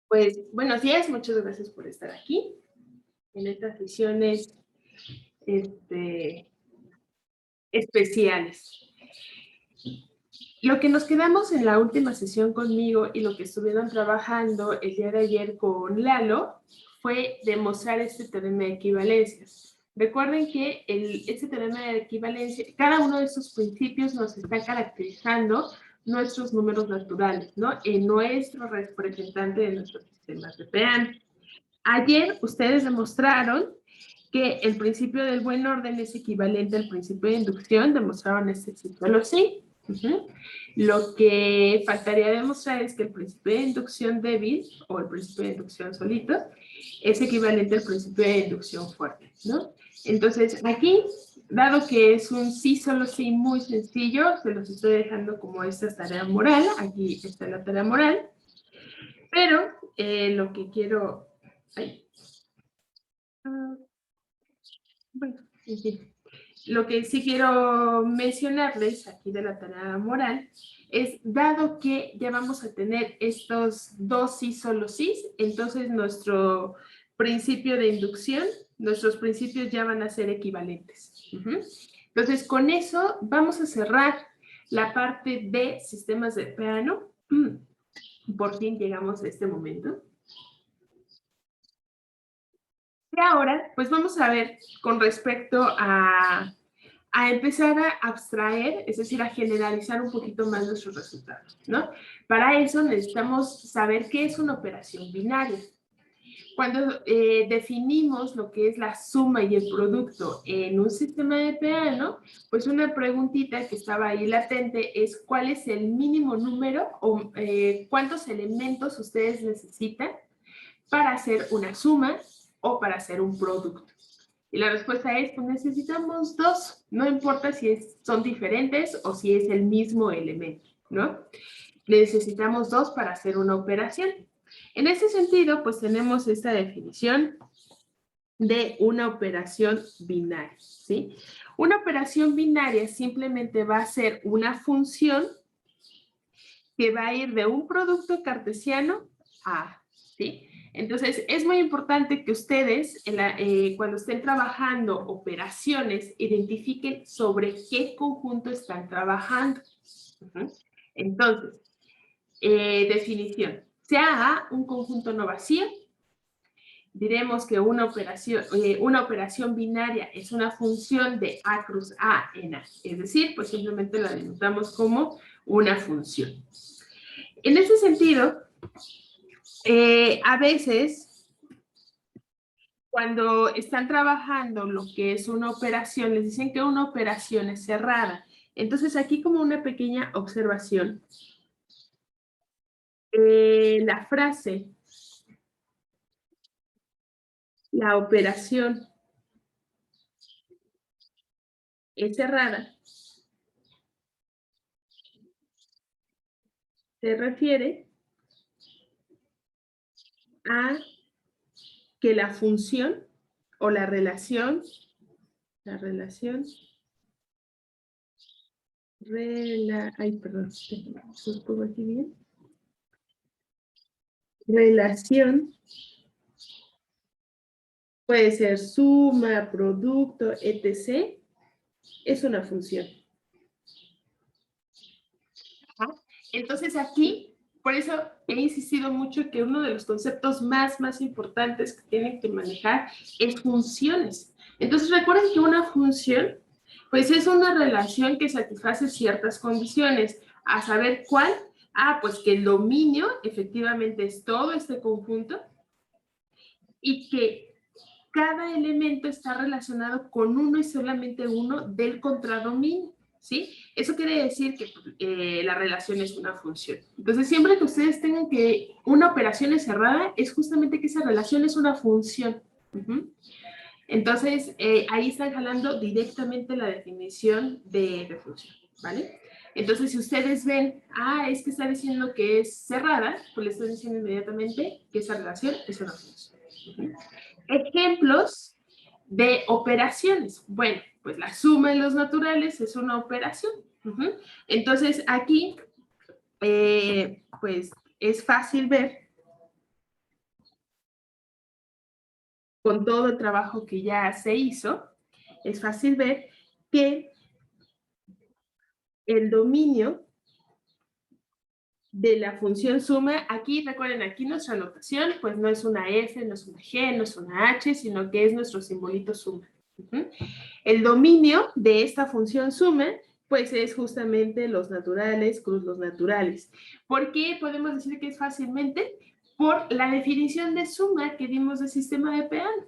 Pues buenos días, muchas gracias por estar aquí en estas sesiones especiales. Lo que nos quedamos en la última sesión conmigo y lo que estuvieron trabajando el día de ayer con Lalo fue demostrar este teorema de equivalencias. Recuerden que este teorema de equivalencia, cada uno de estos principios nos está caracterizando nuestros números naturales, ¿no? En nuestro representante de nuestros sistemas de Peano. Ayer ustedes demostraron que el principio del buen orden es equivalente al principio de inducción, demostraron este círculo sí. Lo que faltaría demostrar es que el principio de inducción débil, o el principio de inducción solito, es equivalente al principio de inducción fuerte, ¿no? Entonces, aquí, dado que es un sí, solo sí muy sencillo, se los estoy dejando como esta tarea moral, aquí está la tarea moral, pero lo que quiero... Bueno, en fin. Lo que sí quiero mencionarles aquí de la tarea moral es, dado que ya vamos a tener estos dos sí, solo sí, entonces nuestro principio de inducción, nuestros principios ya van a ser equivalentes. Entonces, con eso vamos a cerrar la parte de sistemas de Peano. Por fin llegamos a este momento. Y ahora, pues vamos a ver con respecto a empezar a abstraer, es decir, a generalizar un poquito más nuestros resultados, ¿no? Para eso necesitamos saber qué es una operación binaria. Cuando definimos lo que es la suma y el producto en un sistema de Peano, pues una preguntita que estaba ahí latente es ¿cuál es el mínimo número o cuántos elementos ustedes necesitan para hacer una suma o para hacer un producto? Y la respuesta es, pues necesitamos dos, no importa si son diferentes o si es el mismo elemento, ¿no? Necesitamos dos para hacer una operación. En ese sentido, pues tenemos esta definición de una operación binaria, ¿sí? Una operación binaria simplemente va a ser una función que va a ir de un producto cartesiano a, ¿sí? Entonces, es muy importante que ustedes, cuando estén trabajando operaciones, identifiquen sobre qué conjunto están trabajando. Entonces, definición. Sea A un conjunto no vacío, diremos que una operación binaria es una función de A cruz A en A. Es decir, pues simplemente la denotamos como una función. En ese sentido, a veces, cuando están trabajando lo que es una operación, les dicen que una operación es cerrada. Entonces, aquí como una pequeña observación, la frase, la operación es cerrada, se refiere a que la función o la relación, ¿se pongo aquí bien? Relación puede ser suma, producto, etc. Es una función. Entonces aquí, por eso he insistido mucho que uno de los conceptos más importantes que tienen que manejar es funciones. Entonces recuerden que una función, pues es una relación que satisface ciertas condiciones. A saber cuál, pues que el dominio efectivamente es todo este conjunto y que cada elemento está relacionado con uno y solamente uno del contradominio, ¿sí? Eso quiere decir que la relación es una función. Entonces, siempre que ustedes tengan que una operación es cerrada, es justamente que esa relación es una función. Entonces, ahí están jalando directamente la definición de función, ¿vale? Entonces, si ustedes ven, es que está diciendo que es cerrada, pues le estoy diciendo inmediatamente que esa relación es una función. Ejemplos de operaciones. Bueno, pues la suma de los naturales es una operación. Entonces, aquí, pues es fácil ver con todo el trabajo que ya se hizo, es fácil ver que el dominio de la función suma, aquí recuerden, aquí nuestra notación, pues no es una F, no es una G, no es una H, sino que es nuestro simbolito suma. El dominio de esta función suma, pues es justamente los naturales cruz los naturales. ¿Por qué podemos decir que es fácilmente? Por la definición de suma que dimos del sistema de Peano.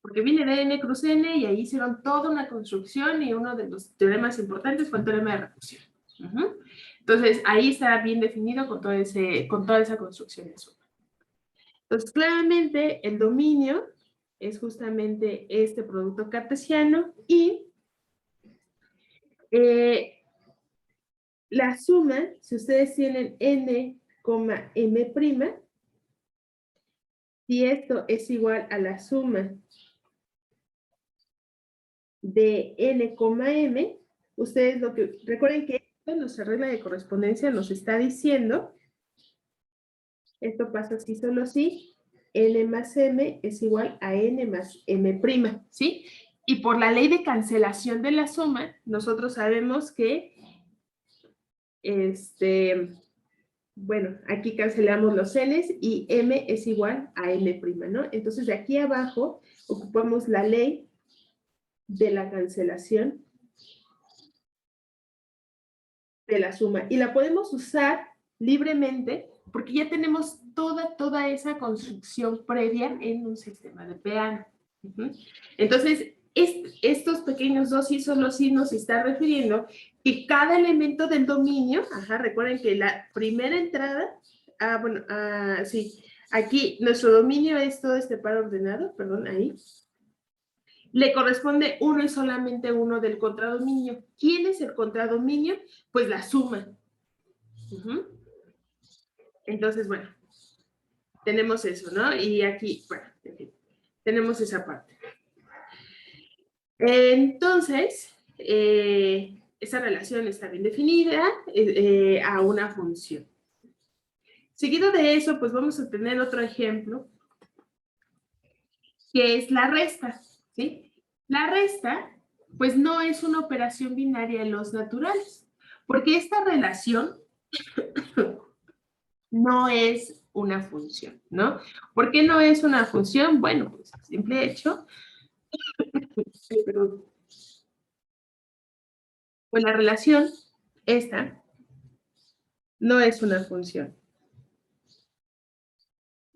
Porque viene de n cruz n y ahí hicieron toda una construcción y uno de los teoremas importantes fue el teorema de recursión. Entonces, ahí está bien definido con toda esa construcción de suma. Entonces, claramente, el dominio es justamente este producto cartesiano y la suma, si ustedes tienen n, m', si esto es igual a la suma de n, m, ustedes recuerden que nuestra regla de correspondencia nos está diciendo, esto pasa así solo si, n más m es igual a n más m', ¿sí? Y por la ley de cancelación de la suma, nosotros sabemos que, bueno, aquí cancelamos los n's y m es igual a m', ¿no? Entonces, de aquí abajo, ocupamos la ley de la cancelación de la suma. Y la podemos usar libremente porque ya tenemos toda esa construcción previa en un sistema de Peano. Entonces, estos pequeños dos sí solo sí nos está refiriendo que cada elemento del dominio, recuerden que la primera entrada, sí, aquí nuestro dominio es todo este par ordenado, perdón, ahí, le corresponde uno y solamente uno del contradominio. ¿Quién es el contradominio? Pues la suma. Entonces, bueno, tenemos eso, ¿no? Y aquí, bueno, tenemos esa parte. Entonces, esa relación está bien definida a una función. Seguido de eso, pues vamos a tener otro ejemplo, que es la resta, ¿sí? La resta, pues no es una operación binaria en los naturales, porque esta relación no es una función, ¿no? ¿Por qué no es una función? Bueno, pues el simple hecho, pues la relación, esta, no es una función.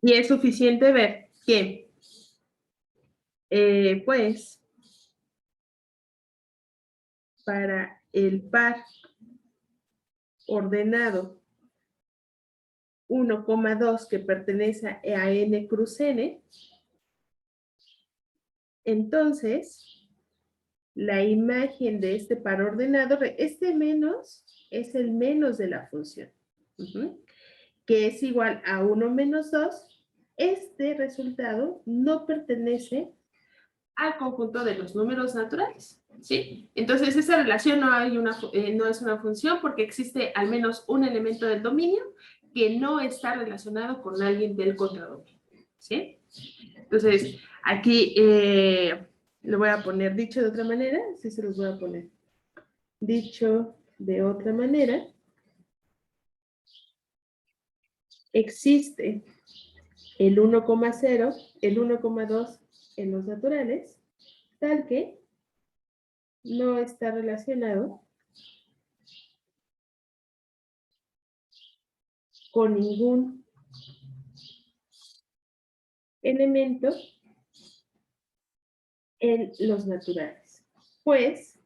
Y es suficiente ver que, pues, para el par ordenado 1,2 que pertenece a n cruz n, entonces, la imagen de este par ordenado, este menos es el menos de la función, que es igual a 1 menos 2, este resultado no pertenece al conjunto de los números naturales, ¿sí? Entonces, esa relación no es una función porque existe al menos un elemento del dominio que no está relacionado con alguien del contradominio, ¿sí? Entonces, aquí lo voy a poner dicho de otra manera, sí se los voy a poner. Dicho de otra manera, existe el 1,0, el 1,2 en los naturales, tal que no está relacionado con ningún elemento en los naturales. Pues,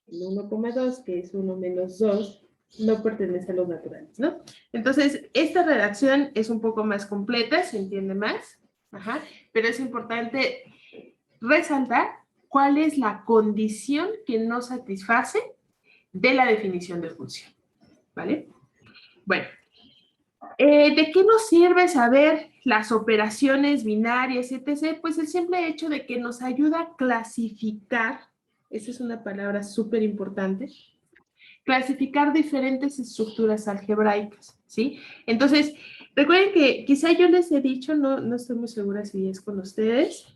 el 1,2, que es 1 menos 2, no pertenece a los naturales, ¿no? Entonces, esta redacción es un poco más completa, se entiende más, pero es importante resaltar cuál es la condición que no satisface de la definición de función, ¿vale? Bueno, ¿de qué nos sirve saber las operaciones binarias, etc.? Pues el simple hecho de que nos ayuda a clasificar, esa es una palabra súper importante, clasificar diferentes estructuras algebraicas, ¿sí? Entonces, Recuerden que quizá yo les he dicho, no estoy muy segura si es con ustedes,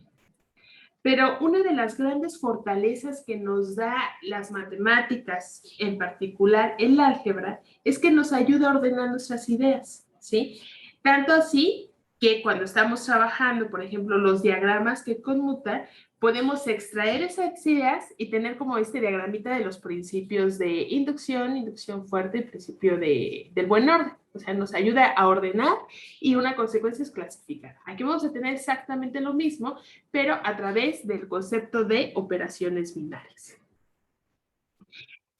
pero una de las grandes fortalezas que nos da las matemáticas, en particular el álgebra, es que nos ayuda a ordenar nuestras ideas, ¿sí? Tanto así que cuando estamos trabajando, por ejemplo, los diagramas que conmutan, podemos extraer esas ideas y tener como este diagramita de los principios de inducción, inducción fuerte y principio del buen orden. O sea, nos ayuda a ordenar y una consecuencia es clasificar. Aquí vamos a tener exactamente lo mismo, pero a través del concepto de operaciones binarias.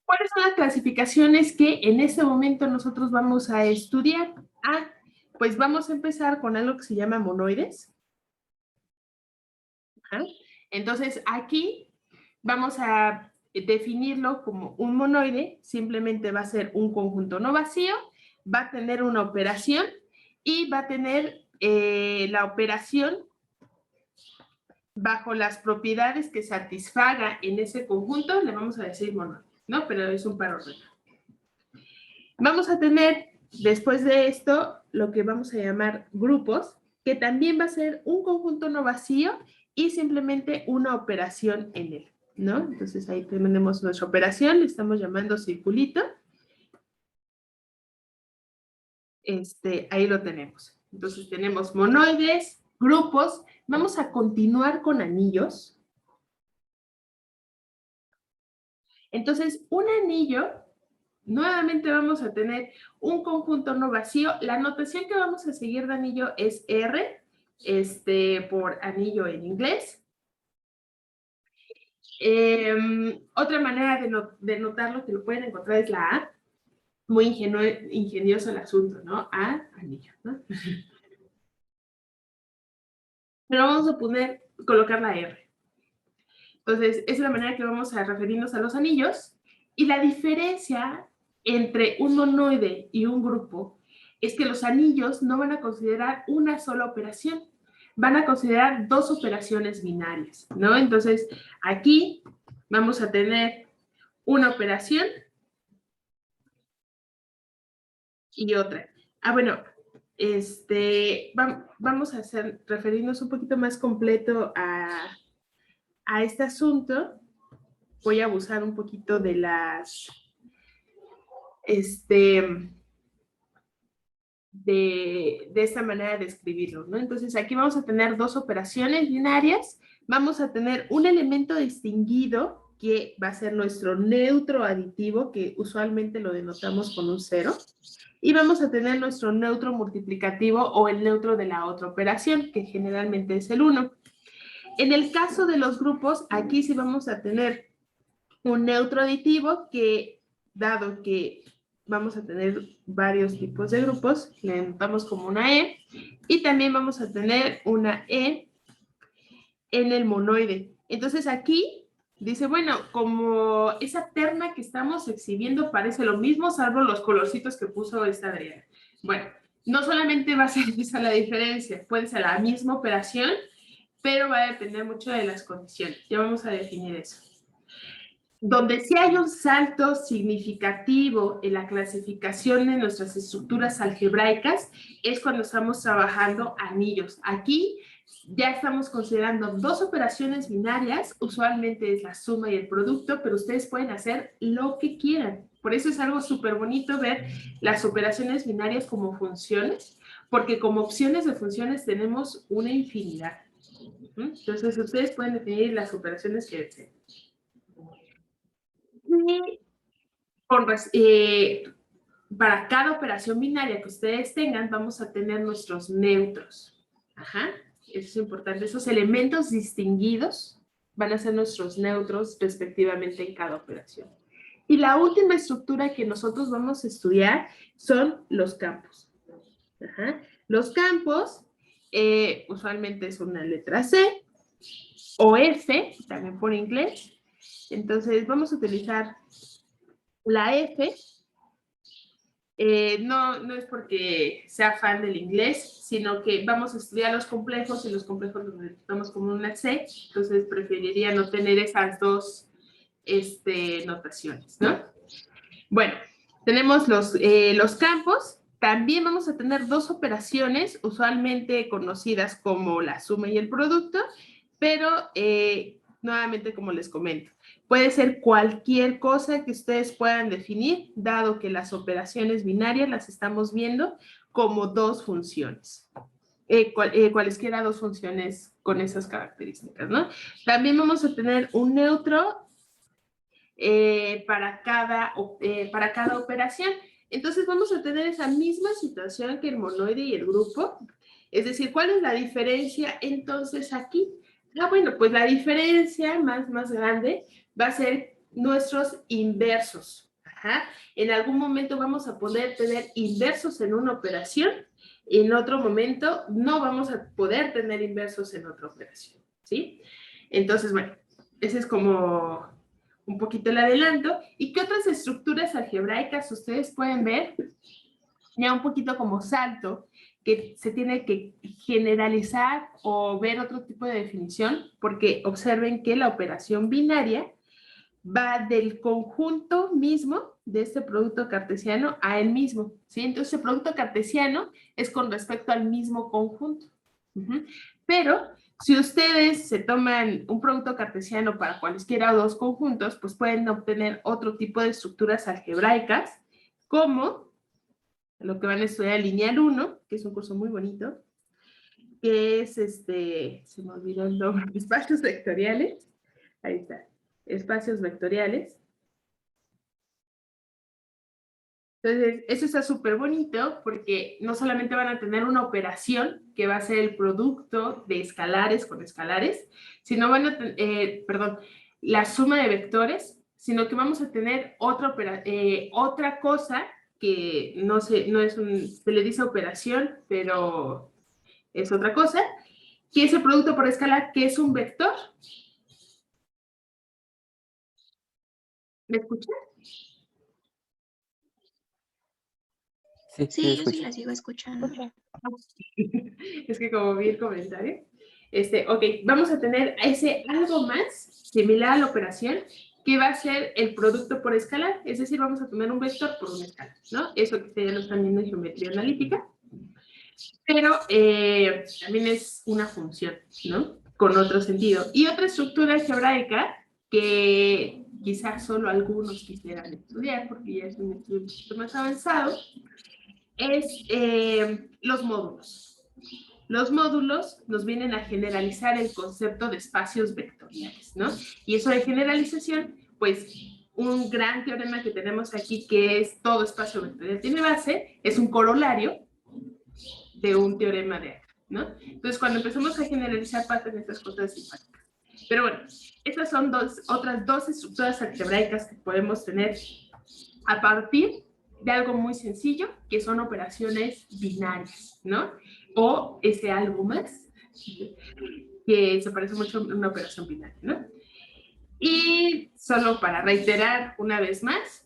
¿Cuáles son las clasificaciones que en este momento nosotros vamos a estudiar? Pues vamos a empezar con algo que se llama monoides. Entonces, aquí vamos a definirlo como un monoide, simplemente va a ser un conjunto no vacío, va a tener una operación y va a tener la operación bajo las propiedades que satisfaga en ese conjunto, le vamos a decir monoide, ¿no? Pero es un par ordenado. Vamos a tener, después de esto, lo que vamos a llamar grupos, que también va a ser un conjunto no vacío y simplemente una operación en él, ¿no? Entonces ahí tenemos nuestra operación, le estamos llamando circulito. Ahí lo tenemos. Entonces tenemos monoides, grupos. Vamos a continuar con anillos. Entonces, un anillo, nuevamente vamos a tener un conjunto no vacío. La notación que vamos a seguir de anillo es R, por anillo en inglés. Otra manera de notarlo que lo pueden encontrar es la A. Muy ingenioso el asunto, ¿no? A, anillo, ¿no? Pero vamos a colocar la R. Entonces, esa es la manera que vamos a referirnos a los anillos. Y la diferencia entre un monoide y un grupo es que los anillos no van a considerar una sola operación, van a considerar dos operaciones binarias, ¿no? Entonces, aquí vamos a tener una operación y otra. Bueno, vamos a referirnos un poquito más completo a este asunto. Voy a abusar un poquito de de esta manera de escribirlo, ¿no? Entonces aquí vamos a tener dos operaciones binarias, vamos a tener un elemento distinguido que va a ser nuestro neutro aditivo, que usualmente lo denotamos con un 0, y vamos a tener nuestro neutro multiplicativo o el neutro de la otra operación, que generalmente es el 1. En el caso de los grupos, aquí sí vamos a tener un neutro aditivo que, dado que vamos a tener varios tipos de grupos, le notamos como una E, y también vamos a tener una E en el monoide. Entonces aquí dice, bueno, como esa terna que estamos exhibiendo parece lo mismo, salvo los colorcitos que puso esta Adriana. Bueno, no solamente va a ser esa la diferencia, puede ser la misma operación, pero va a depender mucho de las condiciones. Ya vamos a definir eso. Donde sí hay un salto significativo en la clasificación de nuestras estructuras algebraicas es cuando estamos trabajando anillos. Aquí ya estamos considerando dos operaciones binarias, usualmente es la suma y el producto, pero ustedes pueden hacer lo que quieran. Por eso es algo súper bonito ver las operaciones binarias como funciones, porque como opciones de funciones tenemos una infinidad. Entonces ustedes pueden definir las operaciones que deseen. Para cada operación binaria que ustedes tengan, vamos a tener nuestros neutros. Eso es importante. Esos elementos distinguidos van a ser nuestros neutros respectivamente en cada operación. Y la última estructura que nosotros vamos a estudiar son los campos. Los campos usualmente es una letra C o F, también por inglés. Entonces vamos a utilizar la F. No es porque sea fan del inglés, sino que vamos a estudiar los complejos y los complejos los necesitamos como una C, entonces preferiría no tener esas dos notaciones, ¿no? Bueno, tenemos los campos, También vamos a tener dos operaciones, usualmente conocidas como la suma y el producto, pero nuevamente, como les comento, puede ser cualquier cosa que ustedes puedan definir, dado que las operaciones binarias las estamos viendo como dos funciones. Cualesquiera dos funciones con esas características, ¿no? También vamos a tener un neutro para cada operación. Entonces vamos a tener esa misma situación que el monoide y el grupo. Es decir, ¿cuál es la diferencia entonces aquí? Bueno, pues la diferencia más grande va a ser nuestros inversos. Ajá. En algún momento vamos a poder tener inversos en una operación, en otro momento no vamos a poder tener inversos en otra operación, ¿sí? Entonces, bueno, ese es como un poquito el adelanto. ¿Y qué otras estructuras algebraicas ustedes pueden ver? Ya un poquito como salto, que se tiene que generalizar o ver otro tipo de definición, porque observen que la operación binaria va del conjunto mismo de este producto cartesiano a él mismo, ¿sí? Entonces, el producto cartesiano es con respecto al mismo conjunto. Pero si ustedes se toman un producto cartesiano para cualesquiera dos conjuntos, pues pueden obtener otro tipo de estructuras algebraicas, como lo que van a estudiar en Lineal 1, que es un curso muy bonito, que es, se me olvidó el nombre, espacios vectoriales. Ahí está, espacios vectoriales. Entonces, eso está súper bonito porque no solamente van a tener una operación que va a ser el producto de escalares con escalares, sino van a tener, la suma de vectores, sino que vamos a tener otra cosa que no sé, no es se le dice operación, pero es otra cosa, que es el producto por escalar, que es un vector. ¿Me escuchan? Sí, sí, Sí, yo sí escucho. la sigo escuchando. Es que como vi el comentario. Ok, vamos a tener ese algo más similar a la operación que va a ser el producto por escalar, es decir, vamos a tener un vector por una escala, ¿no? Eso que ustedes ya lo están viendo en geometría analítica, pero también es una función, ¿no? Con otro sentido. Y otra estructura algebraica que quizás solo algunos quisieran estudiar, porque ya es un estudio un poquito más avanzado, es los módulos. Los módulos nos vienen a generalizar el concepto de espacios vectoriales, ¿no? Y eso de generalización, pues un gran teorema que tenemos aquí, que es todo espacio vectorial tiene base, es un corolario de un teorema de acá, ¿no? Entonces, cuando empezamos a generalizar, pasan estas cosas simpáticas. Pero bueno, estas son otras dos estructuras algebraicas que podemos tener a partir de algo muy sencillo, que son operaciones binarias, ¿no? O ese algo más, que se parece mucho a una operación binaria, ¿no? Y solo para reiterar una vez más,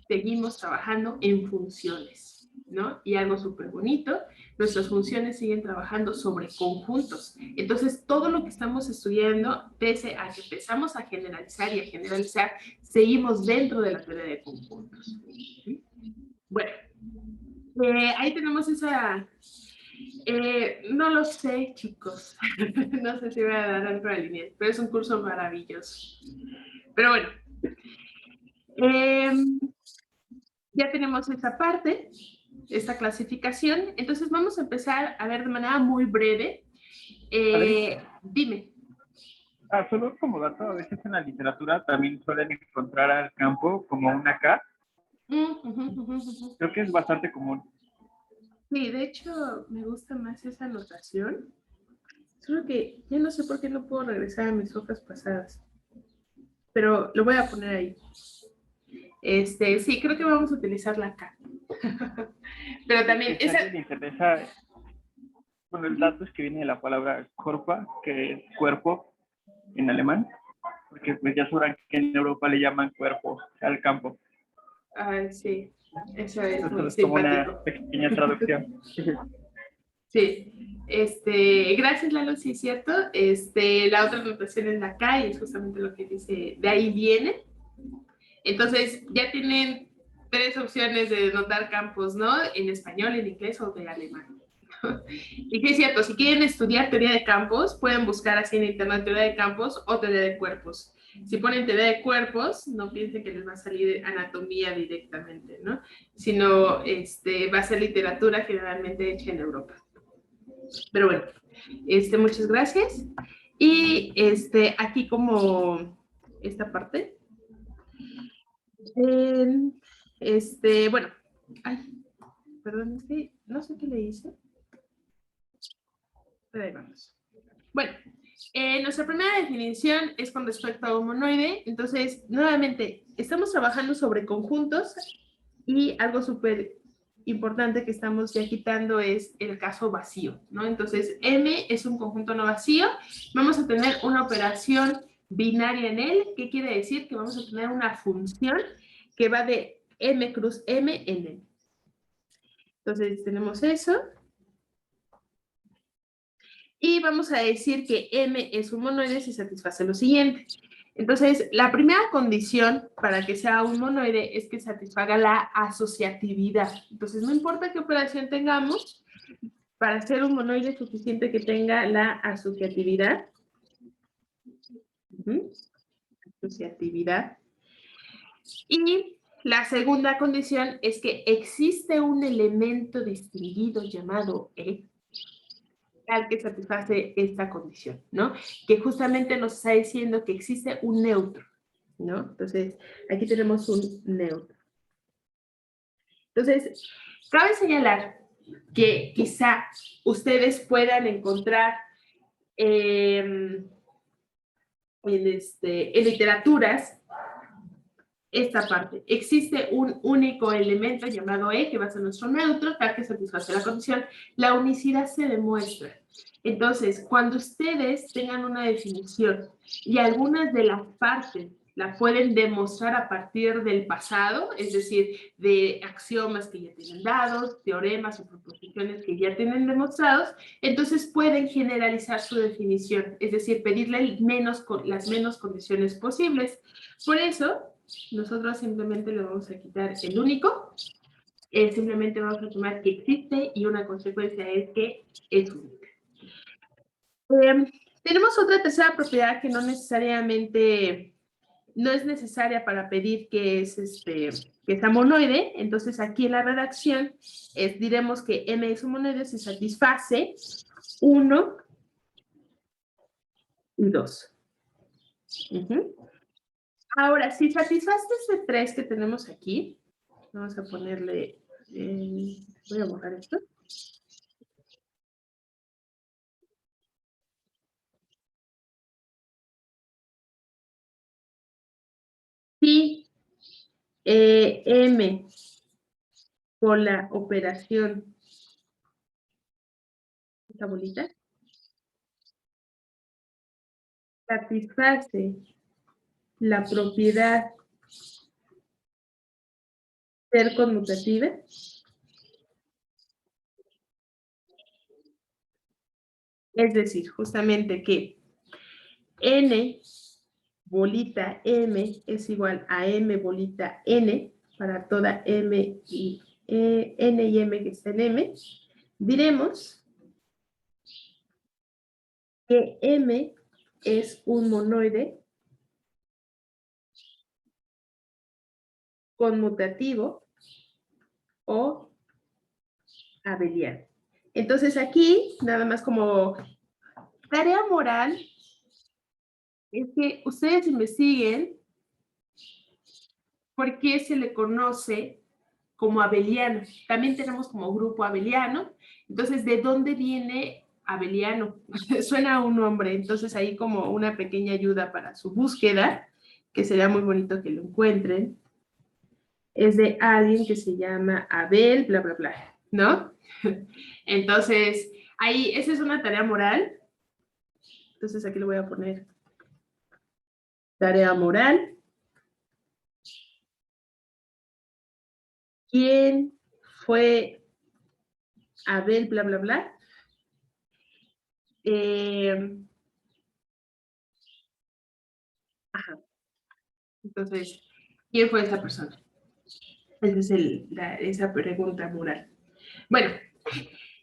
seguimos trabajando en funciones, ¿no? Y algo súper bonito, nuestras funciones siguen trabajando sobre conjuntos. Entonces, todo lo que estamos estudiando, pese a que empezamos a generalizar y a generalizar, seguimos dentro de la teoría de conjuntos. Bueno, ahí tenemos esa... no lo sé, chicos. No sé si voy a dar algo de línea, pero es un curso maravilloso. Pero bueno, ya tenemos esa parte, esta clasificación. Entonces vamos a empezar a ver de manera muy breve. Dime. Solo como dato, a veces en la literatura también suelen encontrar al campo como una K. Creo que es bastante común. Sí, de hecho, me gusta más esa anotación. Solo que ya no sé por qué no puedo regresar a mis hojas pasadas. Pero lo voy a poner ahí. Sí, creo que vamos a utilizar la K. Pero también... Si a alguien le interesa, bueno, el dato es que viene de la palabra Körper, que es cuerpo en alemán, porque pues ya sabrán que en Europa le llaman cuerpo al campo. Sí, eso es muy Es como simpático. una pequeña traducción. Sí, gracias Lalo, sí es cierto. La otra anotación es la K y es justamente lo que dice, de ahí viene. Entonces, ya tienen tres opciones de denotar campos, ¿no? En español, en inglés o de alemán. Y sí es cierto, si quieren estudiar teoría de campos, pueden buscar así en internet teoría de campos o teoría de cuerpos. Si ponen teoría de cuerpos, no piensen que les va a salir anatomía directamente, ¿no? Sino va a ser literatura generalmente hecha en Europa. Pero bueno, muchas gracias. Y aquí como esta parte. Bueno, ay, perdón, no sé qué le hice. Pero ahí vamos. Bueno, nuestra primera definición es con respecto a un monoide. Entonces, nuevamente, estamos trabajando sobre conjuntos y algo súper importante que estamos ya quitando es el caso vacío, ¿no? Entonces, M es un conjunto no vacío. Vamos a tener una operación binaria en él. ¿Qué quiere decir? Que vamos a tener una función que va de M cruz M en él. Entonces, tenemos eso. Y vamos a decir que M es un monoide si satisface lo siguiente. Entonces, la primera condición para que sea un monoide es que satisfaga la asociatividad. Entonces, no importa qué operación tengamos, para ser un monoide es suficiente que tenga la asociatividad. Asociatividad. Y la segunda condición es que existe un elemento distinguido llamado E, al que satisface esta condición, ¿no? Que justamente nos está diciendo que existe un neutro, ¿no? Entonces, aquí tenemos un neutro. Entonces, cabe señalar que quizá ustedes puedan encontrar en literaturas esta parte. Existe un único elemento llamado E, que va a ser nuestro neutro, tal que satisface la condición. La unicidad se demuestra. Entonces, cuando ustedes tengan una definición y algunas de las partes la pueden demostrar a partir del pasado, es decir, de axiomas que ya tienen dados, teoremas o proposiciones que ya tienen demostrados, entonces pueden generalizar su definición, es decir, pedirle las menos condiciones posibles. Por eso, nosotros simplemente le vamos a quitar el único, simplemente vamos a tomar que existe y una consecuencia es que es única. Tenemos otra tercera propiedad que no necesariamente, no es necesaria para pedir que sea monoide. Entonces aquí en la redacción diremos que M es un monoide si satisface 1 y 2. Ahora, si satisface ese 3 que tenemos aquí, vamos a ponerle, voy a borrar esto. Si M por la operación, esta bolita, satisface la propiedad ser conmutativa, es decir, justamente que N bolita M es igual a M bolita N para toda M y N y M que está en M, diremos que M es un monoide conmutativo o abeliano. Entonces aquí, nada más como tarea moral, es que ustedes investiguen por qué se le conoce como abeliano. También tenemos como grupo abeliano. Entonces, ¿de dónde viene abeliano? Suena a un nombre, entonces ahí como una pequeña ayuda para su búsqueda, que sería muy bonito que lo encuentren, es de alguien que se llama Abel, bla, bla, bla, ¿no? Entonces, ahí, esa es una tarea moral. Entonces, aquí le voy a poner tarea moral. ¿Quién fue Abel, bla, bla, bla? Ajá. Entonces, ¿quién fue esa persona? Esa es esa pregunta moral. Bueno,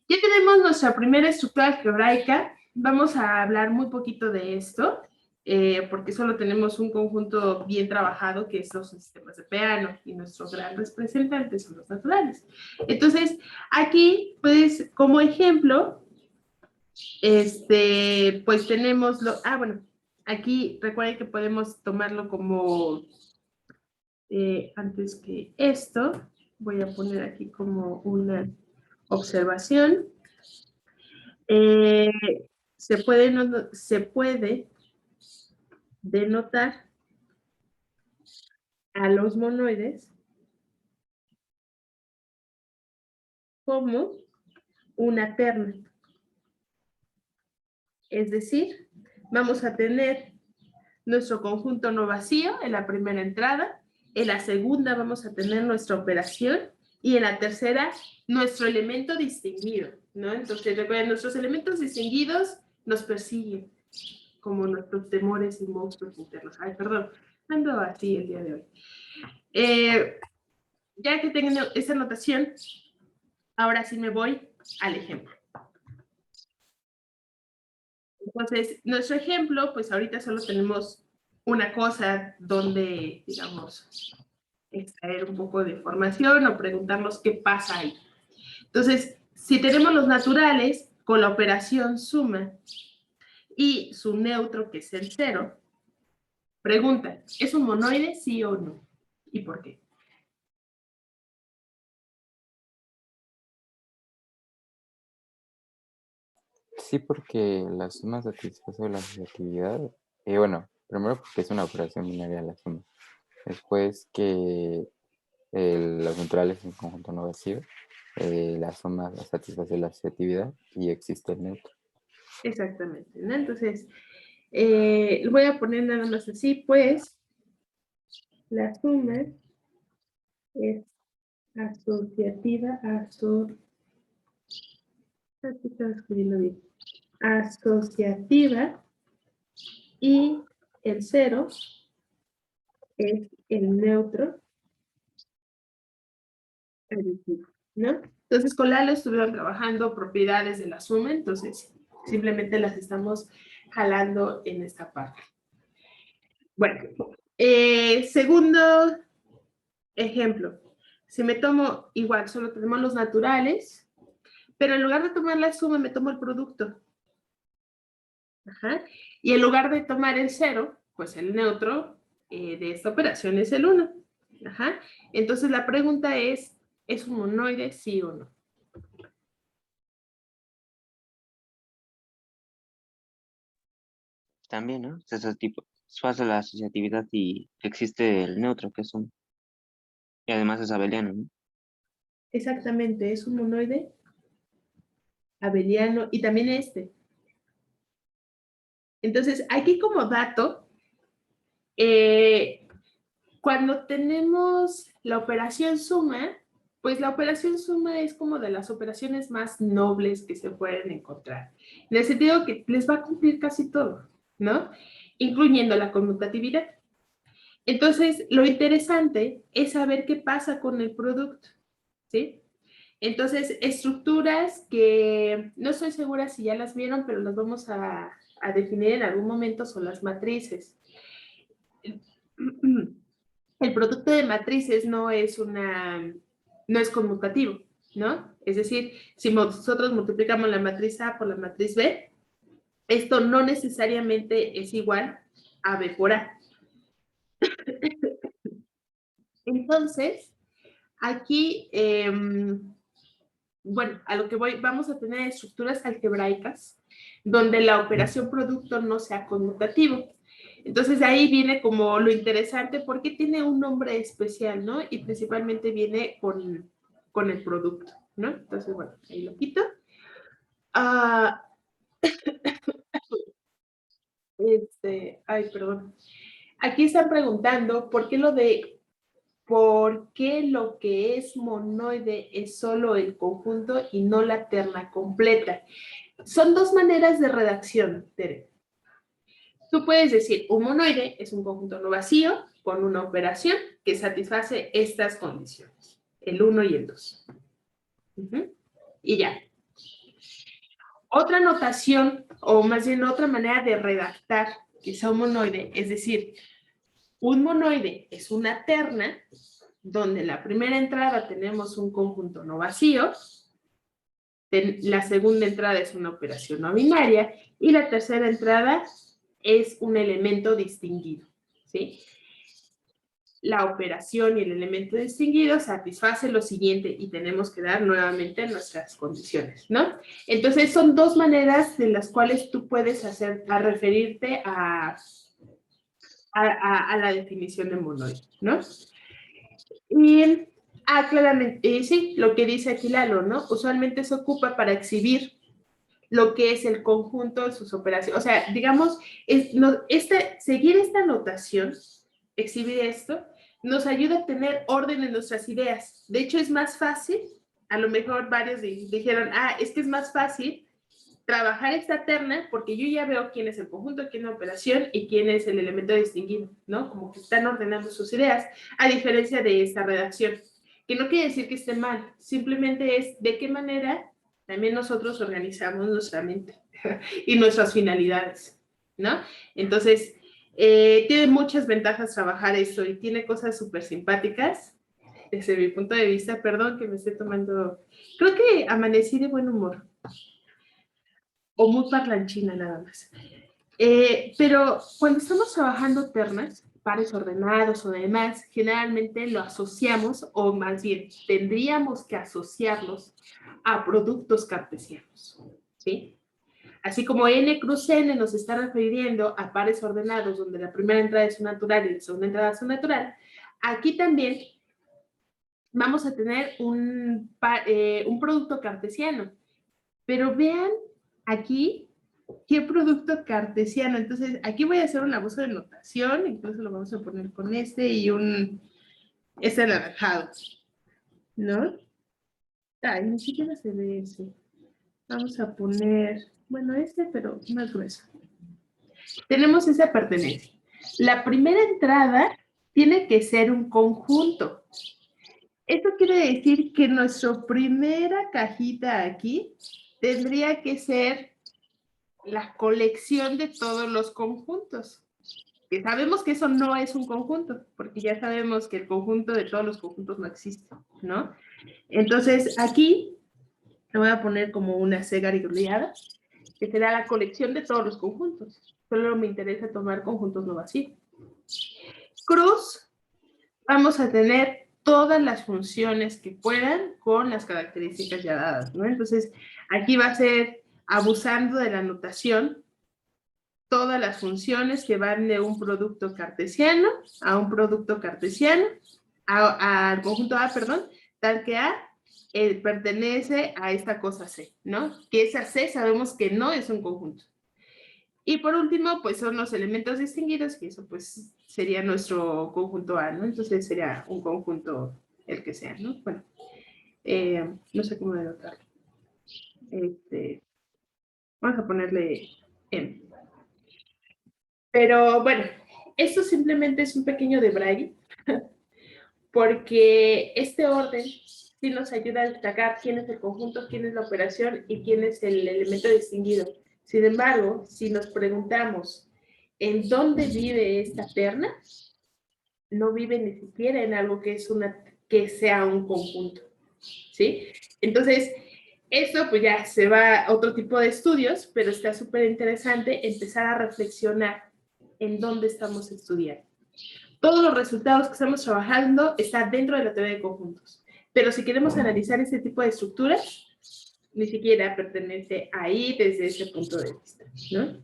ya tenemos nuestra primera estructura algebraica. Vamos a hablar muy poquito de esto, porque solo tenemos un conjunto bien trabajado, que es los sistemas de Peano, y nuestros grandes representantes son los naturales. Entonces, aquí, pues, como ejemplo, pues tenemos bueno, aquí recuerden que podemos tomarlo como, antes que esto, voy a poner aquí como una observación. Se puede denotar a los monoides como una terna. Es decir, vamos a tener nuestro conjunto no vacío en la primera entrada, en la segunda vamos a tener nuestra operación y en la tercera nuestro elemento distinguido, ¿no? Entonces, recuerden, nuestros elementos distinguidos nos persiguen como nuestros temores y monstruos internos. Ay, perdón, ando así el día de hoy. Ya que tengan esta notación, ahora sí me voy al ejemplo. Entonces, nuestro ejemplo, pues ahorita solo tenemos una cosa donde, digamos, extraer un poco de información o preguntarnos qué pasa ahí. Entonces, si tenemos los naturales con la operación suma y su neutro, que es el 0, pregunta, ¿es un monoide, sí o no? ¿Y por qué? Sí, porque la suma satisface la asociatividad. Bueno, primero porque es una operación binaria la suma. Después que los naturales en conjunto no vacío, la suma satisface la asociatividad y existe el neutro. Exactamente, ¿no? Entonces, voy a poner nada más así, pues, la suma es asociativa, asociativa, y el 0 es el neutro aditivo, ¿no? Entonces, con Lalo estuvieron trabajando propiedades de la suma, entonces simplemente las estamos jalando en esta parte. Bueno, segundo ejemplo. Si me tomo, igual, solo tenemos los naturales, pero en lugar de tomar la suma, me tomo el producto. Ajá. Y en lugar de tomar el 0, pues el neutro de esta operación es el 1. Ajá. Entonces la pregunta ¿es un monoide, sí o no? También, ¿no? Satisface la asociatividad y existe el neutro, que es un... Y además es abeliano, ¿no? Exactamente, es un monoide abeliano y también este. Entonces, aquí como dato, cuando tenemos la operación suma, pues la operación suma es como de las operaciones más nobles que se pueden encontrar. En el sentido que les va a cumplir casi todo, ¿no? Incluyendo la conmutatividad. Entonces, lo interesante es saber qué pasa con el producto, ¿sí? Entonces, estructuras que no estoy segura si ya las vieron, pero las vamos a definir en algún momento, son las matrices. El producto de matrices no es conmutativo, ¿no? Es decir, si nosotros multiplicamos la matriz A por la matriz B, esto no necesariamente es igual a B por A. Entonces, aquí, bueno, a lo que voy, vamos a tener estructuras algebraicas donde la operación producto no sea conmutativo. Entonces ahí viene como lo interesante porque tiene un nombre especial, ¿no? Y principalmente viene con el producto, ¿no? Entonces, bueno, ahí lo quito. Ay, perdón. Aquí están preguntando por qué lo que es monoide es solo el conjunto y no la terna completa. Son dos maneras de redacción, Tere. Tú puedes decir, un monoide es un conjunto no vacío con una operación que satisface estas condiciones, el 1 y el 2. Y ya. Otra notación, o más bien otra manera de redactar quizá un monoide, es decir, un monoide es una terna donde en la primera entrada tenemos un conjunto no vacío, la segunda entrada es una operación no binaria y la tercera entrada es un elemento distinguido, ¿sí? La operación y el elemento distinguido satisface lo siguiente y tenemos que dar nuevamente nuestras condiciones, ¿no? Entonces son dos maneras de las cuales tú puedes referirte a la definición de monoide, ¿no? Y, claramente, sí, lo que dice aquí Lalo, ¿no? Usualmente se ocupa para exhibir lo que es el conjunto de sus operaciones. O sea, digamos, seguir esta notación, exhibir esto, nos ayuda a tener orden en nuestras ideas. De hecho, es más fácil, a lo mejor varios dijeron, es que es más fácil trabajar esta terna porque yo ya veo quién es el conjunto, quién es la operación y quién es el elemento distinguido, ¿no? Como que están ordenando sus ideas, a diferencia de esta redacción, que no quiere decir que esté mal, simplemente es de qué manera también nosotros organizamos nuestra mente y nuestras finalidades, ¿no? Entonces, tiene muchas ventajas trabajar esto y tiene cosas súper simpáticas desde mi punto de vista. Perdón que me esté tomando, creo que amanecí de buen humor o muy parlanchina nada más. Pero cuando estamos trabajando ternas, pares ordenados o demás, generalmente lo asociamos, o más bien tendríamos que asociarlos a productos cartesianos, ¿sí? Así como n cruz n nos está refiriendo a pares ordenados donde la primera entrada es un natural y la segunda entrada es un natural, aquí también vamos a tener un producto cartesiano. Pero vean aquí qué producto cartesiano. Entonces, aquí voy a hacer un abuso de notación, incluso lo vamos a poner con este y este anaranjado, ¿no? Ay, ni siquiera se ve ese. Vamos a poner, bueno, este, pero más grueso. Tenemos esa pertenencia. La primera entrada tiene que ser un conjunto. Esto quiere decir que nuestra primera cajita aquí tendría que ser la colección de todos los conjuntos. Que sabemos que eso no es un conjunto, porque ya sabemos que el conjunto de todos los conjuntos no existe, ¿no? Entonces, aquí le voy a poner como una C garigoleada, que será la colección de todos los conjuntos. Solo me interesa tomar conjuntos no vacíos. Cruz, vamos a tener todas las funciones que puedan con las características ya dadas, ¿no? Entonces, aquí va a ser, abusando de la notación, todas las funciones que van de un producto cartesiano a un producto cartesiano, al conjunto A, perdón, tal que A pertenece a esta cosa C, ¿no? Que esa C sabemos que no es un conjunto. Y por último, pues son los elementos distinguidos, que eso pues sería nuestro conjunto A, ¿no? Entonces sería un conjunto el que sea, ¿no? Bueno, no sé cómo denotarlo. Vamos a ponerle M. Pero bueno, esto simplemente es un pequeño de Braille, porque este orden sí nos ayuda a destacar quién es el conjunto, quién es la operación y quién es el elemento distinguido. Sin embargo, si nos preguntamos en dónde vive esta terna, no vive ni siquiera en algo que sea un conjunto, ¿sí? Entonces, esto pues ya se va a otro tipo de estudios, pero está súper interesante empezar a reflexionar en dónde estamos estudiando. Todos los resultados que estamos trabajando están dentro de la teoría de conjuntos, pero si queremos analizar este tipo de estructuras, ni siquiera pertenece ahí desde ese punto de vista, ¿no?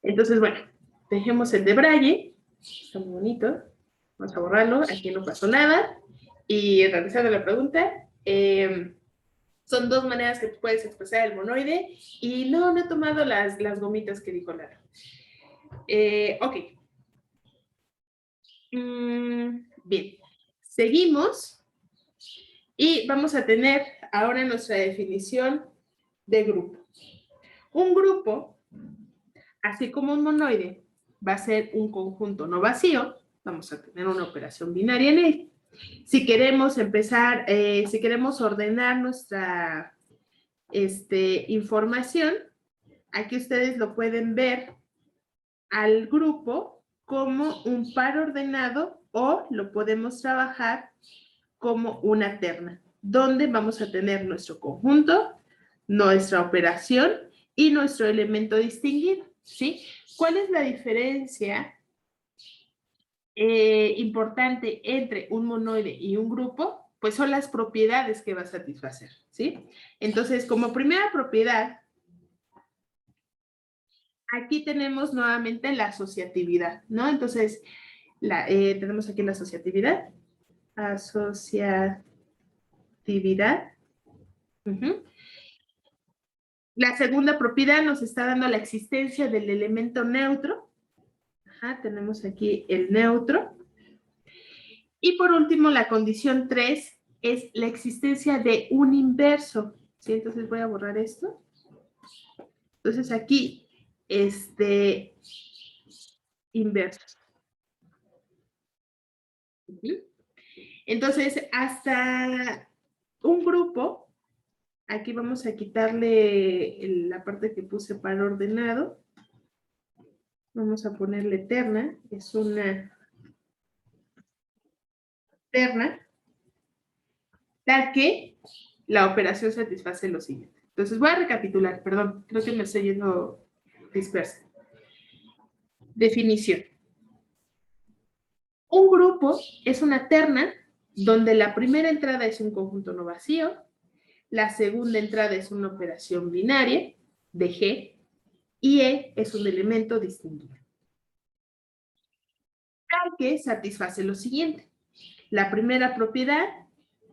Entonces, bueno, dejemos el de Braille, está muy bonito, vamos a borrarlo, aquí no pasó nada, y regresando a la pregunta, son dos maneras que puedes expresar el monoide, y no he tomado las gomitas que dijo Lara. Ok. Bien, seguimos y vamos a tener ahora nuestra definición de grupo. Un grupo, así como un monoide, va a ser un conjunto no vacío, vamos a tener una operación binaria en él. Si queremos empezar, si queremos ordenar nuestra información, aquí ustedes lo pueden ver al grupo como un par ordenado o lo podemos trabajar como una terna, donde vamos a tener nuestro conjunto, nuestra operación y nuestro elemento distinguido, ¿sí? ¿Cuál es la diferencia importante entre un monoide y un grupo? Pues son las propiedades que va a satisfacer, ¿sí? Entonces, como primera propiedad, aquí tenemos nuevamente la asociatividad, ¿no? Entonces, tenemos aquí la asociatividad. Asociatividad. Uh-huh. La segunda propiedad nos está dando la existencia del elemento neutro. Ajá, tenemos aquí el neutro. Y por último, la condición 3 es la existencia de un inverso. ¿Sí? Entonces voy a borrar esto. Entonces aquí, inverso. Entonces, hasta un grupo, aquí vamos a quitarle la parte que puse para ordenado. Vamos a ponerle terna, es una terna, tal que la operación satisface lo siguiente. Entonces voy a recapitular, perdón, creo que me estoy yendo dispersa. Definición. Un grupo es una terna donde la primera entrada es un conjunto no vacío, la segunda entrada es una operación binaria de G y E es un elemento distinguido. Tal que satisface lo siguiente. La primera propiedad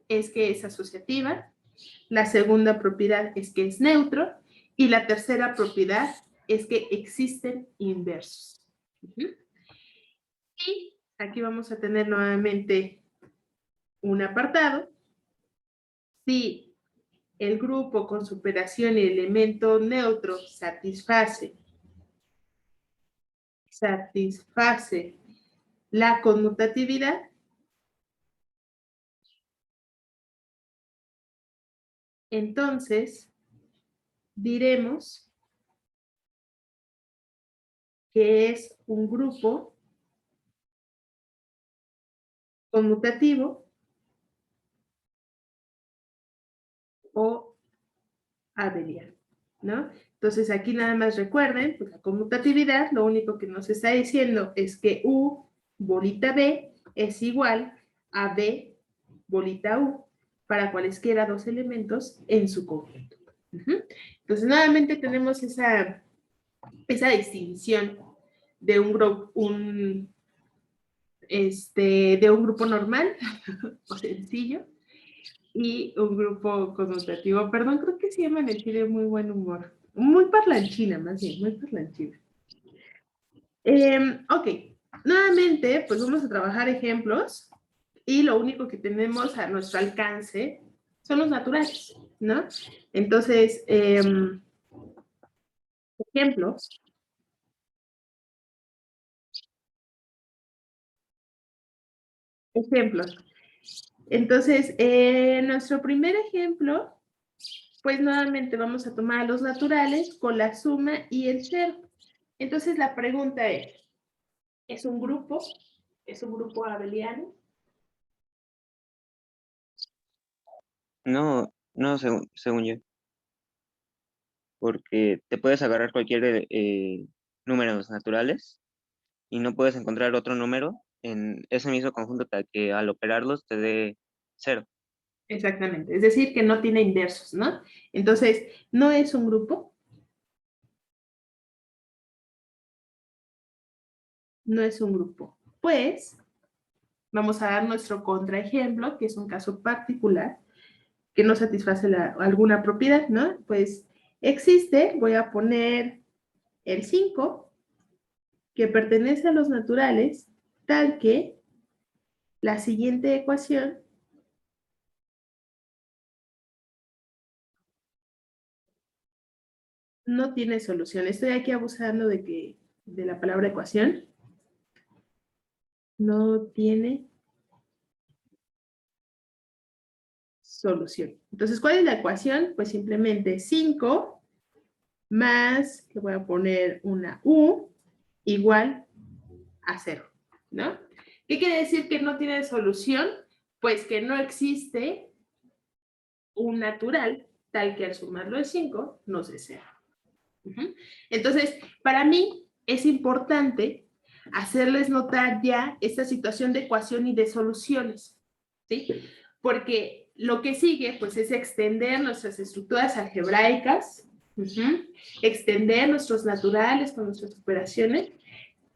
es que es asociativa, la segunda propiedad es que es neutro y la tercera propiedad es que existen inversos. Y aquí vamos a tener nuevamente un apartado. Si el grupo con su operación y elemento neutro satisface la conmutatividad, entonces diremos que es un grupo conmutativo o abeliano, ¿no? Entonces aquí nada más recuerden, pues la conmutatividad, lo único que nos está diciendo es que U bolita B es igual a B bolita U para cualesquiera dos elementos en su conjunto. Entonces nuevamente tenemos esa distinción de un grupo normal o sencillo y un grupo conmutativo. Perdón, creo que se llama en el Chile muy buen humor. Muy parlanchina, más bien, muy parlanchina. Ok, nuevamente, pues vamos a trabajar ejemplos y lo único que tenemos a nuestro alcance son los naturales, ¿no? Entonces, ejemplos. Ejemplos. Entonces, nuestro primer ejemplo, pues nuevamente vamos a tomar los naturales con la suma y el cero. Entonces la pregunta ¿es un grupo? ¿Es un grupo abeliano? No, no, según yo, porque te puedes agarrar cualquier números naturales y no puedes encontrar otro número en ese mismo conjunto que al operarlos te dé cero. Exactamente, es decir, que no tiene inversos, ¿no? Entonces, ¿no es un grupo? No es un grupo. Pues, vamos a dar nuestro contraejemplo, que es un caso particular, que no satisface alguna propiedad, ¿no? Pues existe, voy a poner el 5, que pertenece a los naturales, tal que la siguiente ecuación no tiene solución. Estoy aquí abusando de la palabra ecuación. no tiene solución. Entonces, ¿cuál es la ecuación? Pues simplemente 5 más, le voy a poner una U, igual a 0, ¿no? ¿Qué quiere decir que no tiene solución? Pues que no existe un natural tal que al sumarlo de 5 nos dé 0. Entonces, para mí es importante hacerles notar ya esta situación de ecuación y de soluciones, ¿sí? Porque lo que sigue, pues, es extender nuestras estructuras algebraicas, extender nuestros naturales con nuestras operaciones,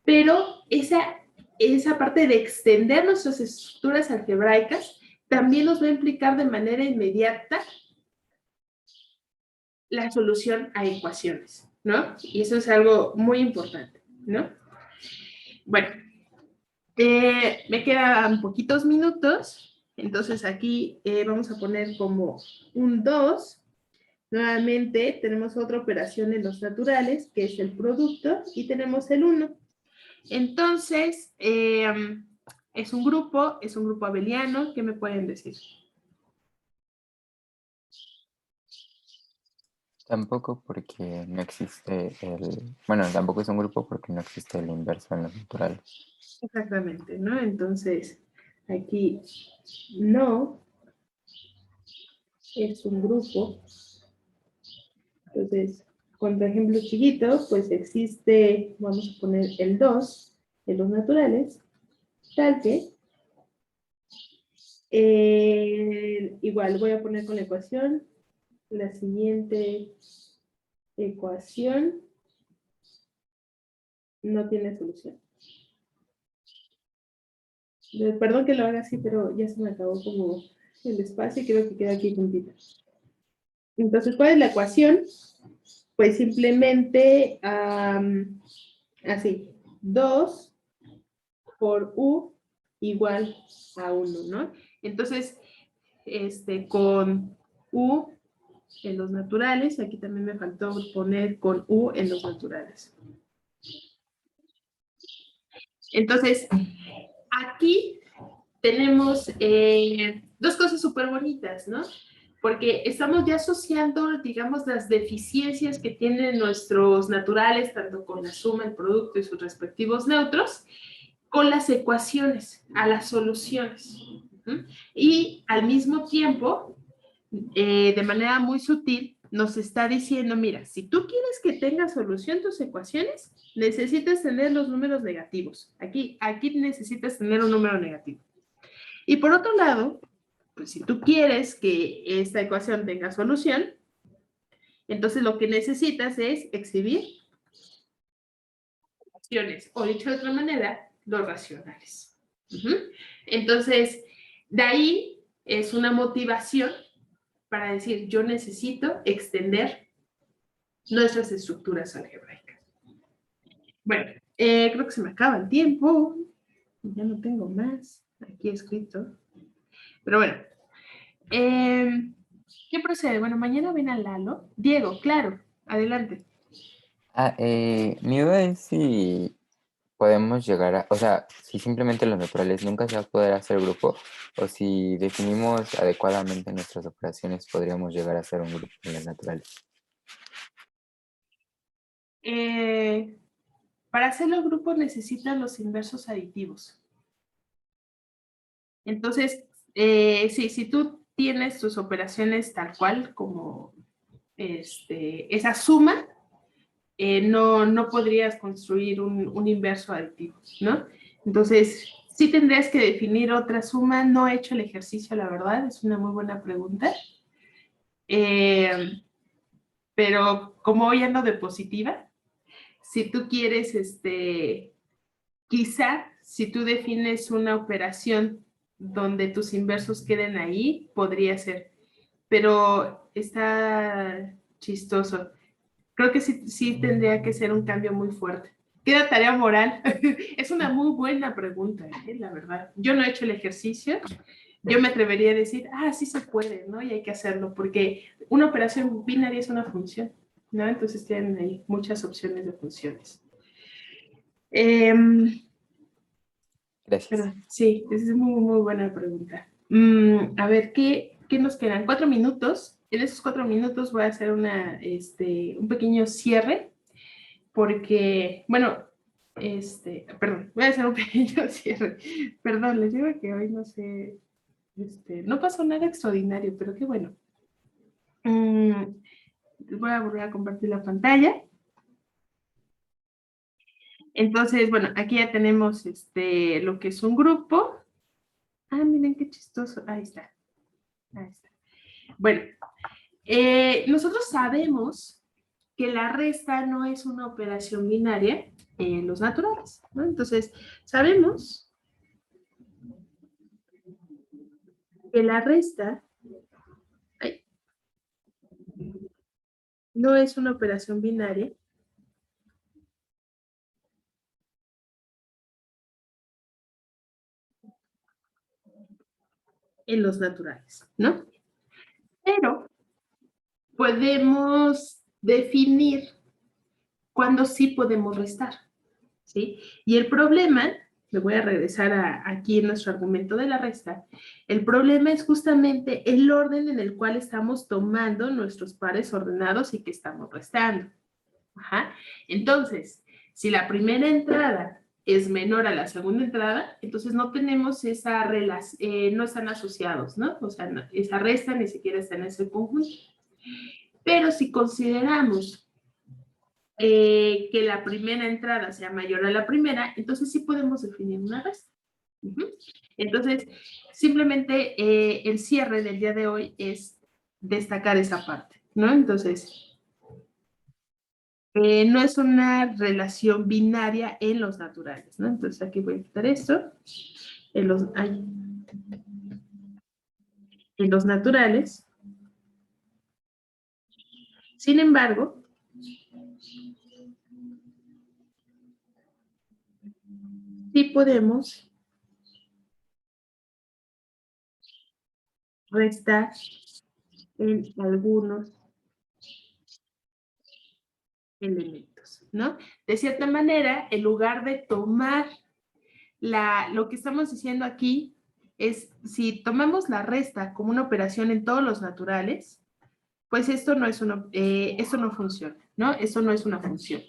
pero esa parte de extender nuestras estructuras algebraicas también nos va a implicar de manera inmediata la solución a ecuaciones, ¿no? Y eso es algo muy importante, ¿no? Bueno, me quedan poquitos minutos, entonces aquí vamos a poner como un 2. Nuevamente tenemos otra operación en los naturales, que es el producto, y tenemos el 1. Entonces, es un grupo abeliano. ¿Qué me pueden decir? Tampoco porque no existe el... Bueno, tampoco es un grupo porque no existe el inverso en los naturales. Exactamente, ¿no? Entonces, aquí no es un grupo. Entonces, con tu ejemplo chiquito, pues existe, vamos a poner el 2 de los naturales, tal que, igual voy a poner con la ecuación, la siguiente ecuación no tiene solución. Perdón que lo haga así, pero ya se me acabó como el espacio y creo que queda aquí juntito. Entonces, ¿cuál es la ecuación? Pues simplemente, así, 2 por U igual a 1, ¿no? Entonces, con U en los naturales, aquí también me faltó poner con U en los naturales. Entonces, aquí tenemos dos cosas súper bonitas, ¿no? Porque estamos ya asociando, digamos, las deficiencias que tienen nuestros naturales, tanto con la suma, el producto y sus respectivos neutros, con las ecuaciones, a las soluciones. Y al mismo tiempo, de manera muy sutil, nos está diciendo, mira, si tú quieres que tenga solución tus ecuaciones, necesitas tener los números negativos. Aquí necesitas tener un número negativo. Y por otro lado, pues si tú quieres que esta ecuación tenga solución, entonces lo que necesitas es exhibir raciones, o dicho de otra manera, los racionales. Entonces, de ahí es una motivación para decir, yo necesito extender nuestras estructuras algebraicas. Bueno, creo que se me acaba el tiempo. Ya no tengo más aquí escrito. Pero bueno, ¿qué procede? Bueno, mañana ven a Lalo. Diego, claro, adelante. Mi duda es si podemos llegar a, o sea, si simplemente los naturales nunca se va a poder hacer grupo, o si definimos adecuadamente nuestras operaciones, podríamos llegar a hacer un grupo en los naturales. Para hacer los grupos necesitan los inversos aditivos. Entonces, sí, si tú tienes tus operaciones tal cual como esa suma, no podrías construir un inverso aditivo, ¿no? Entonces, sí tendrías que definir otra suma. No he hecho el ejercicio, la verdad, es una muy buena pregunta. Pero como hoy ando de positiva, si tú quieres, quizá, si tú defines una operación donde tus inversos queden ahí, podría ser. Pero está chistoso. Creo que sí tendría que ser un cambio muy fuerte. Queda tarea moral. Es una muy buena pregunta, la verdad. Yo no he hecho el ejercicio. Yo me atrevería a decir, sí se puede, ¿no? Y hay que hacerlo, porque una operación binaria es una función, ¿no? Entonces tienen ahí muchas opciones de funciones. Gracias. Pero, sí, esa es muy, muy buena pregunta. A ver, ¿qué nos quedan? 4 minutos. En esos 4 minutos voy a hacer un pequeño cierre, porque, bueno, perdón, voy a hacer un pequeño cierre. Perdón, les digo que hoy no sé, no pasó nada extraordinario, pero qué bueno. Voy a volver a compartir la pantalla. Entonces, bueno, aquí ya tenemos lo que es un grupo. Ah, miren qué chistoso. Ahí está. Ahí está. Bueno, nosotros sabemos que la resta no es una operación binaria en los naturales, ¿no? Entonces, sabemos que la resta no es una operación binaria en los naturales, ¿no? Pero podemos definir cuándo sí podemos restar, ¿sí? Y el problema, me voy a regresar aquí en nuestro argumento de la resta, el problema es justamente el orden en el cual estamos tomando nuestros pares ordenados y que estamos restando. Ajá. Entonces, si la primera entrada es menor a la segunda entrada, entonces no tenemos esa relación, no están asociados, ¿no? O sea, esa resta ni siquiera está en ese conjunto. Pero si consideramos que la primera entrada sea mayor a la primera, entonces sí podemos definir una resta. Entonces, simplemente el cierre del día de hoy es destacar esa parte, ¿no? Entonces, no es una relación binaria en los naturales, ¿no? Entonces aquí voy a quitar esto. En los naturales. Sin embargo, sí podemos restar en algunos elementos, ¿no? De cierta manera, en lugar de tomar lo que estamos diciendo aquí es, si tomamos la resta como una operación en todos los naturales, pues esto no funciona, ¿no? Esto no es una función.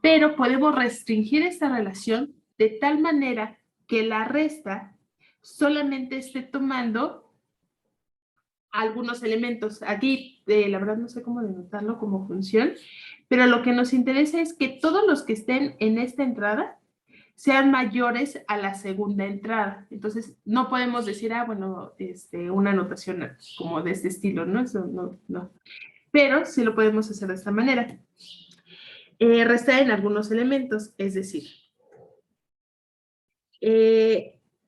Pero podemos restringir esta relación de tal manera que la resta solamente esté tomando algunos elementos. Aquí, la verdad no sé cómo denotarlo como función, pero lo que nos interesa es que todos los que estén en esta entrada sean mayores a la segunda entrada. Entonces, no podemos decir, bueno, una anotación como de este estilo, ¿no? Eso no. Pero sí lo podemos hacer de esta manera. Restar en algunos elementos, es decir,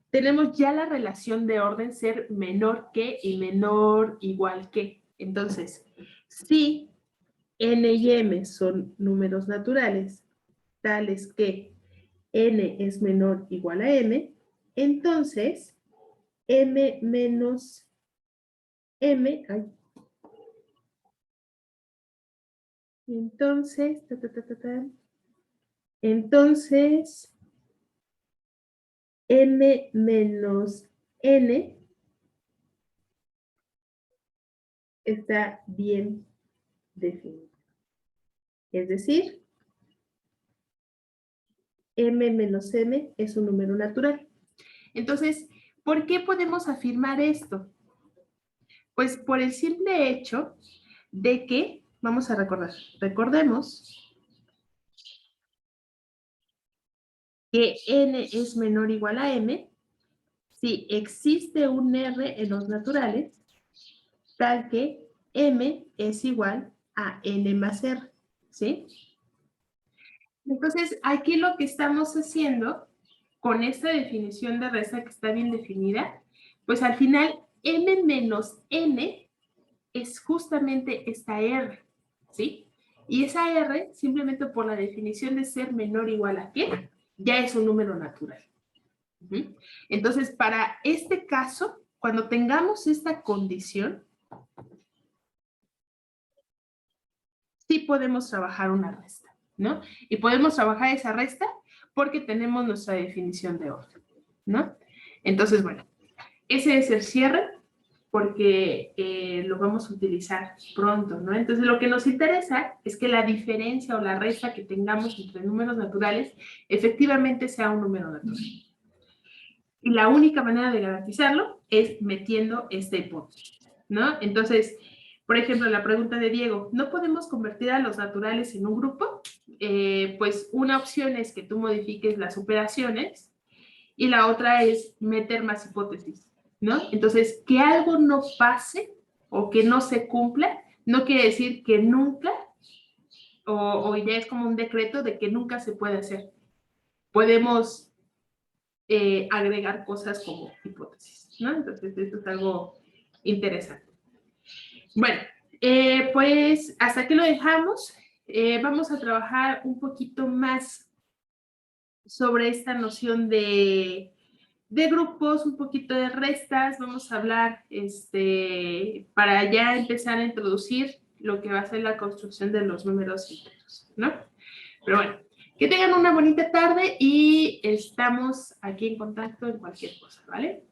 tenemos ya la relación de orden ser menor que y menor igual que. Entonces, si n y m son números naturales, tales que n es menor o igual a m, entonces m menos m, entonces, entonces, m menos n está bien definido. Es decir, m menos m es un número natural. Entonces, ¿por qué podemos afirmar esto? Pues por el simple hecho de que, vamos a recordemos que n es menor o igual a m si existe un r en los naturales tal que m es igual a n más r, ¿sí? Entonces, aquí lo que estamos haciendo con esta definición de resta que está bien definida, pues al final m menos n es justamente esta r, ¿sí? Y esa r, simplemente por la definición de ser menor o igual a qué, ya es un número natural. Entonces, para este caso, cuando tengamos esta condición, sí podemos trabajar una resta, ¿no? Y podemos trabajar esa resta porque tenemos nuestra definición de orden. ¿no? Entonces, bueno, ese es el cierre porque lo vamos a utilizar pronto, ¿no? Entonces, lo que nos interesa es que la diferencia o la resta que tengamos entre números naturales efectivamente sea un número natural. Y la única manera de garantizarlo es metiendo esta hipótesis, ¿no? Entonces, por ejemplo, la pregunta de Diego, ¿no podemos convertir a los naturales en un grupo? Pues una opción es que tú modifiques las operaciones y la otra es meter más hipótesis, ¿no? Entonces, que algo no pase o que no se cumpla, no quiere decir que nunca, o ya es como un decreto de que nunca se puede hacer. Podemos agregar cosas como hipótesis, ¿no? Entonces, esto es algo interesante. Bueno, pues hasta aquí lo dejamos. Vamos a trabajar un poquito más sobre esta noción de grupos, un poquito de restas. Vamos a hablar para ya empezar a introducir lo que va a ser la construcción de los números enteros, ¿no? Pero bueno, que tengan una bonita tarde y estamos aquí en contacto en cualquier cosa, ¿vale?